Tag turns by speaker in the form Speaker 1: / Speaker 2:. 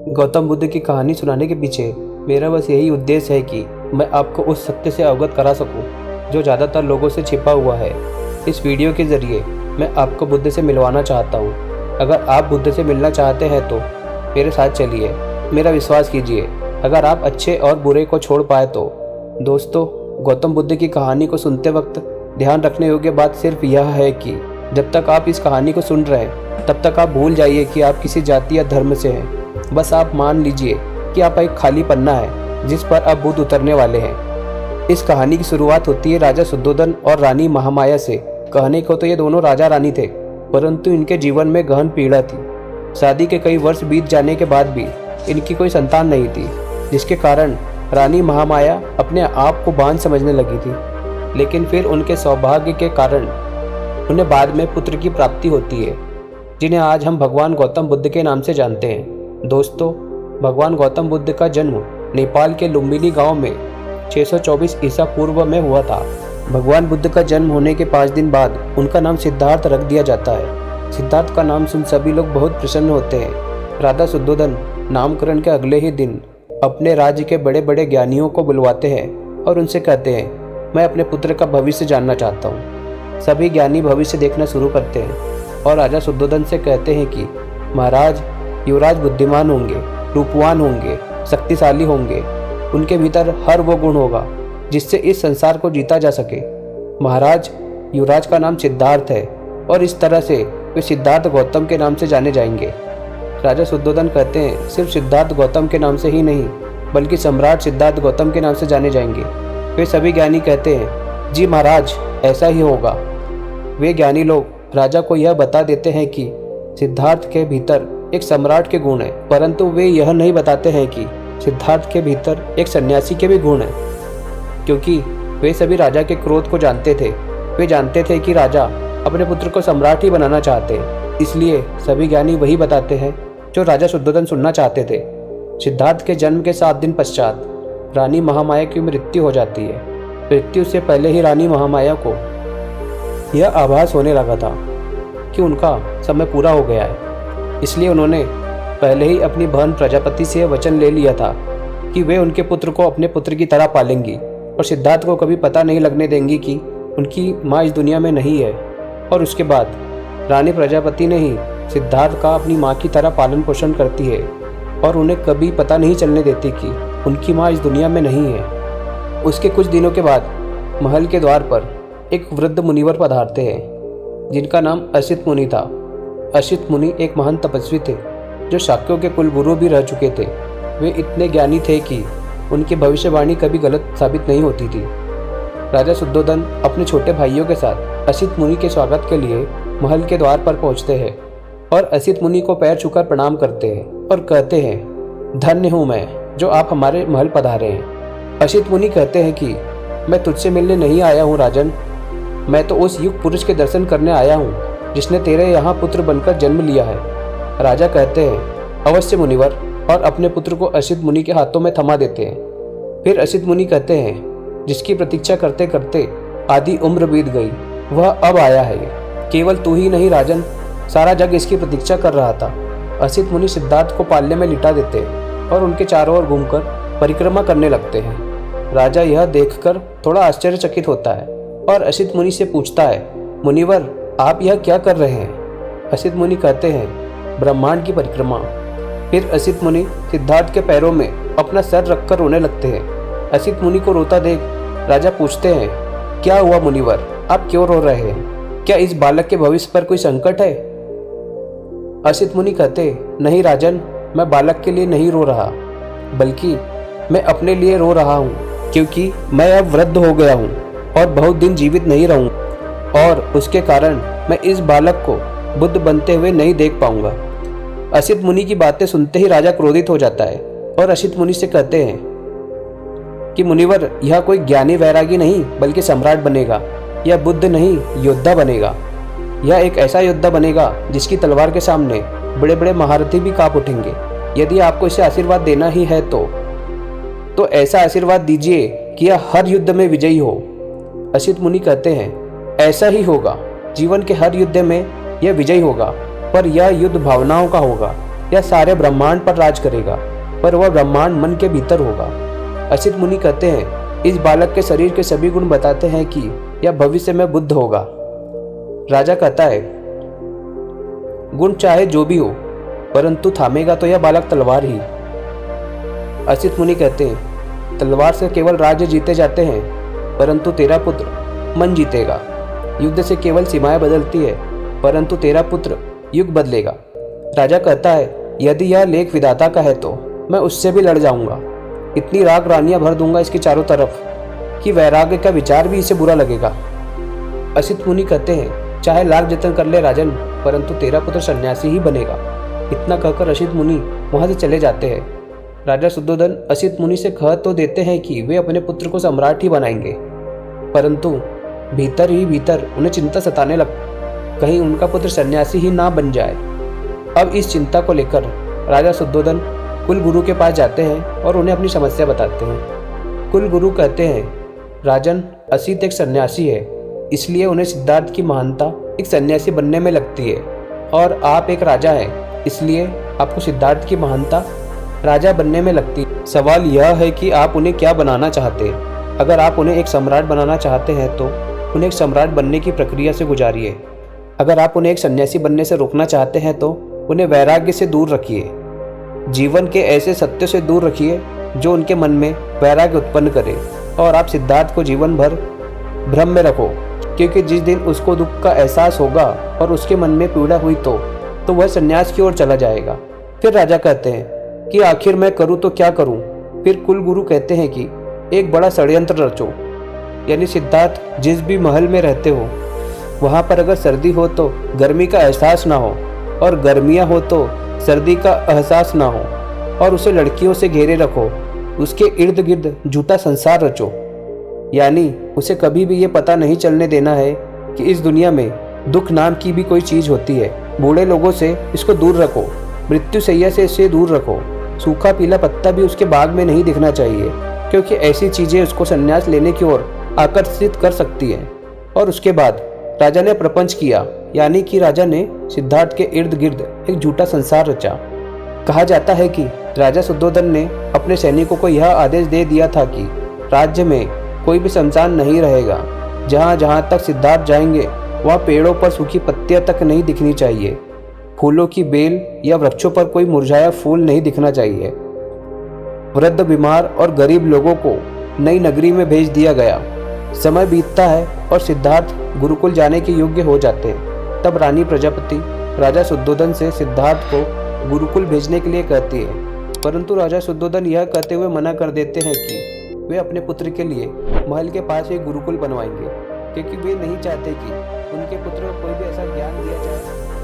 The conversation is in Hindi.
Speaker 1: गौतम बुद्ध की कहानी सुनाने के पीछे मेरा बस यही उद्देश्य है कि मैं आपको उस सत्य से अवगत करा सकूं जो ज़्यादातर लोगों से छिपा हुआ है। इस वीडियो के ज़रिए मैं आपको बुद्ध से मिलवाना चाहता हूं। अगर आप बुद्ध से मिलना चाहते हैं तो मेरे साथ चलिए, मेरा विश्वास कीजिए। अगर आप अच्छे और बुरे को छोड़ पाए तो। दोस्तों, गौतम बुद्ध की कहानी को सुनते वक्त ध्यान रखने योग्य बात सिर्फ यह है कि जब तक आप इस कहानी को सुन रहे हैं तब तक आप भूल जाइए कि आप किसी जाति या धर्म से हैं। बस आप मान लीजिए कि आप एक खाली पन्ना है जिस पर अब बुद्ध उतरने वाले हैं। इस कहानी की शुरुआत होती है राजा शुद्धोधन और रानी महामाया से। कहने को तो ये दोनों राजा रानी थे, परंतु इनके जीवन में गहन पीड़ा थी। शादी के कई वर्ष बीत जाने के बाद भी इनकी कोई संतान नहीं थी, जिसके कारण रानी महामाया अपने आप को बांझ समझने लगी थी। लेकिन फिर उनके सौभाग्य के कारण उन्हें बाद में पुत्र की प्राप्ति होती है, जिन्हें आज हम भगवान गौतम बुद्ध के नाम से जानते हैं। दोस्तों, भगवान गौतम बुद्ध का जन्म नेपाल के लुम्बिनी गांव में 624 ईसा पूर्व में हुआ था। भगवान बुद्ध का जन्म होने के 5 दिन बाद उनका नाम सिद्धार्थ रख दिया जाता है। सिद्धार्थ का नाम सुन सभी लोग बहुत प्रसन्न होते हैं। राजा शुद्धोधन नामकरण के अगले ही दिन अपने राज्य के बड़े बड़े ज्ञानियों को बुलवाते हैं और उनसे कहते हैं, मैं अपने पुत्र का भविष्य जानना चाहता हूँ। सभी ज्ञानी भविष्य देखना शुरू करते हैं और राजा शुद्धोधन से कहते हैं कि महाराज, युवराज बुद्धिमान होंगे, रूपवान होंगे, शक्तिशाली होंगे। उनके भीतर हर वो गुण होगा जिससे इस संसार को जीता जा सके। महाराज, युवराज का नाम सिद्धार्थ है और इस तरह से वे सिद्धार्थ गौतम के नाम से जाने जाएंगे। राजा शुद्धोधन कहते हैं, सिर्फ सिद्धार्थ गौतम के नाम से ही नहीं बल्कि सम्राट सिद्धार्थ गौतम के नाम से जाने जाएंगे। वे सभी ज्ञानी कहते हैं, जी महाराज, ऐसा ही होगा। वे ज्ञानी लोग राजा को यह बता देते हैं कि सिद्धार्थ के भीतर एक सम्राट के गुण है, परंतु वे यह नहीं बताते हैं कि सिद्धार्थ के भीतर एक सन्यासी के भी गुण हैं, क्योंकि वे सभी राजा के क्रोध को जानते थे। वे जानते थे कि राजा अपने पुत्र को सम्राट ही बनाना चाहते हैं, इसलिए सभी ज्ञानी वही बताते हैं जो राजा शुद्धोधन सुनना चाहते थे। सिद्धार्थ के जन्म के 7 दिन पश्चात रानी महामाया की मृत्यु हो जाती है। मृत्यु से पहले ही रानी महामाया को यह आभास होने लगा था कि उनका समय पूरा हो गया है, इसलिए उन्होंने पहले ही अपनी बहन प्रजापति से वचन ले लिया था कि वे उनके पुत्र को अपने पुत्र की तरह पालेंगी और सिद्धार्थ को कभी पता नहीं लगने देंगी कि उनकी माँ इस दुनिया में नहीं है। और उसके बाद रानी प्रजापति ने ही सिद्धार्थ का अपनी माँ की तरह पालन पोषण करती है और उन्हें कभी पता नहीं चलने देती कि उनकी माँ इस दुनिया में नहीं है। उसके कुछ दिनों के बाद महल के द्वार पर एक वृद्ध मुनिवर पधारते हैं, जिनका नाम असित मुनि था। असित मुनि एक महान तपस्वी थे जो शाक्यों के कुलगुरु भी रह चुके थे। वे इतने ज्ञानी थे कि उनकी भविष्यवाणी कभी गलत साबित नहीं होती थी। राजा शुद्धोधन अपने छोटे भाइयों के साथ असित मुनि के स्वागत के लिए महल के द्वार पर पहुंचते हैं और असित मुनि को पैर छूकर प्रणाम करते हैं और कहते हैं, धन्य हूँ मैं जो आप हमारे महल पधारे हैं। असित मुनि कहते हैं कि मैं तुझसे मिलने नहीं आया हूँ राजन, मैं तो उस युग पुरुष के दर्शन करने आया हूँ जिसने तेरे यहाँ पुत्र बनकर जन्म लिया है। राजा कहते हैं, अवश्य मुनिवर, और अपने पुत्र को असित मुनि के हाथों में थमा देते हैं। फिर असित मुनि कहते हैं, जिसकी प्रतीक्षा करते करते आधी उम्र बीत गई, वह अब आया है। केवल तू ही नहीं राजन, सारा जग इसकी प्रतीक्षा कर रहा था। असित मुनि सिद्धार्थ को पालने में लिटा देते हैं और उनके चारों ओर घूमकर परिक्रमा करने लगते हैं। राजा यह देखकर थोड़ा आश्चर्यचकित होता है और असित मुनि से पूछता है, मुनिवर, आप यह क्या कर रहे हैं? असित मुनि कहते हैं, ब्रह्मांड की परिक्रमा। फिर असित मुनि सिद्धार्थ के पैरों में अपना सर रखकर रोने लगते हैं। असित मुनि को रोता देख राजा पूछते हैं, क्या हुआ मुनिवर, आप क्यों रो रहे हैं? क्या इस बालक के भविष्य पर कोई संकट है? असित मुनि कहते, नहीं राजन, मैं बालक के लिए नहीं रो रहा, बल्कि मैं अपने लिए रो रहा हूँ, क्योंकि मैं अब वृद्ध हो गया हूँ और बहुत दिन जीवित नहीं रहूँ, और उसके कारण मैं इस बालक को बुद्ध बनते हुए नहीं देख पाऊंगा। असित मुनि की बातें सुनते ही राजा क्रोधित हो जाता है और असित मुनि से कहते हैं कि मुनिवर, यह कोई ज्ञानी वैरागी नहीं बल्कि सम्राट बनेगा। यह बुद्ध नहीं, योद्धा बनेगा। यह एक ऐसा योद्धा बनेगा जिसकी तलवार के सामने बड़े बड़े महारथी भी कांप उठेंगे। यदि आपको इसे आशीर्वाद देना ही है तो ऐसा आशीर्वाद दीजिए कि यह हर युद्ध में विजयी हो। असित मुनि कहते हैं, ऐसा ही होगा। जीवन के हर युद्ध में यह विजयी होगा, पर यह युद्ध भावनाओं का होगा। या सारे ब्रह्मांड पर राज करेगा, पर वह ब्रह्मांड मन के भीतर होगा। असित मुनि कहते हैं, इस बालक के शरीर के सभी गुण बताते हैं कि यह भविष्य में बुद्ध होगा। राजा कहता है, गुण चाहे जो भी हो, परंतु थामेगा तो यह बालक तलवार ही। असित मुनि कहते हैं, तलवार से केवल राज्य जीते जाते हैं, परंतु तेरा पुत्र मन जीतेगा। युद्ध से केवल सीमाएं बदलती है, परंतु तेरा पुत्र युग बदलेगा। राजा कहता है, यदि यह लेख विधाता का है तो मैं उससे भी लड़ जाऊंगा। इतनी राग रानियां भर दूंगा इसकी चारों तरफ कि वैराग्य का विचार भी इसे बुरा लगेगा। असित मुनि कहते हैं, चाहे लाख जतन कर ले राजन, परंतु तेरा पुत्र सन्यासी ही बनेगा। इतना कहकर असित मुनि वहां से चले जाते हैं। राजा शुद्धोधन असित मुनि से कह तो देते हैं कि वे अपने पुत्र को सम्राट ही बनाएंगे, परंतु भीतर ही भीतर उन्हें चिंता सताने लगती, कहीं उनका पुत्र सन्यासी ही ना बन जाए। अब इस चिंता को लेकर राजा शुद्धोधन कुल गुरु के पास जाते हैं और उन्हें अपनी समस्या बताते हैं। कुल गुरु कहते हैं, राजन, असित एक सन्यासी है, इसलिए उन्हें सिद्धार्थ की महानता एक सन्यासी बनने में लगती है, और आप एक राजा हैं, इसलिए आपको सिद्धार्थ की महानता राजा बनने में लगती है। सवाल यह है कि आप उन्हें क्या बनाना चाहते हैं। अगर आप उन्हें एक सम्राट बनाना चाहते हैं तो उन्हें एक सम्राट बनने की प्रक्रिया से गुजारिए। अगर आप उन्हें एक सन्यासी बनने से रोकना चाहते हैं तो उन्हें वैराग्य से दूर रखिए। जीवन के ऐसे सत्य से दूर रखिए जो उनके मन में वैराग्य उत्पन्न करे, और आप सिद्धार्थ को जीवन भर भ्रम में रखो, क्योंकि जिस दिन उसको दुख का एहसास होगा और उसके मन में पीड़ा हुई तो वह सन्यास की ओर चला जाएगा। फिर राजा कहते हैं कि आखिर मैं करूं तो क्या करूं। फिर कुल गुरु कहते हैं कि एक बड़ा षड्यंत्र रचो, यानी सिद्धार्थ जिस भी महल में रहते हो वहां पर अगर सर्दी हो तो गर्मी का एहसास ना हो, और गर्मियां हो तो सर्दी का एहसास ना हो, और उसे लड़कियों से घेरे रखो। उसके इर्द गिर्द झूठा संसार रचो, यानी उसे कभी भी ये पता नहीं चलने देना है कि इस दुनिया में दुख नाम की भी कोई चीज़ होती है। बूढ़े लोगों से इसको दूर रखो, मृत्यु सैया से इसे दूर रखो। सूखा पीला पत्ता भी उसके बाग में नहीं दिखना चाहिए, क्योंकि ऐसी चीज़ें उसको संन्यास लेने की ओर आकर्षित कर सकती हैं। और उसके बाद राजा ने प्रपंच किया, यानी कि राजा ने सिद्धार्थ के इर्द गिर्द एक झूठा संसार रचा। कहा जाता है कि राजा शुद्धोधन ने अपने सैनिकों को यह आदेश दे दिया था कि राज्य में कोई भी शमशान नहीं रहेगा। जहाँ जहाँ तक सिद्धार्थ जाएंगे वहाँ पेड़ों पर सूखी पत्तियाँ तक नहीं दिखनी चाहिए, फूलों की बेल या वृक्षों पर कोई मुरझाया फूल नहीं दिखना चाहिए। वृद्ध, बीमार और गरीब लोगों को नई नगरी में भेज दिया गया। समय बीतता है और सिद्धार्थ गुरुकुल जाने के योग्य हो जाते हैं। तब रानी प्रजापति राजा शुद्धोधन से सिद्धार्थ को गुरुकुल भेजने के लिए कहती है, परंतु राजा शुद्धोधन यह कहते हुए मना कर देते हैं कि वे अपने पुत्र के लिए महल के पास एक गुरुकुल बनवाएंगे, क्योंकि वे नहीं चाहते कि उनके पुत्र को कोई भी ऐसा ज्ञान दिया जाए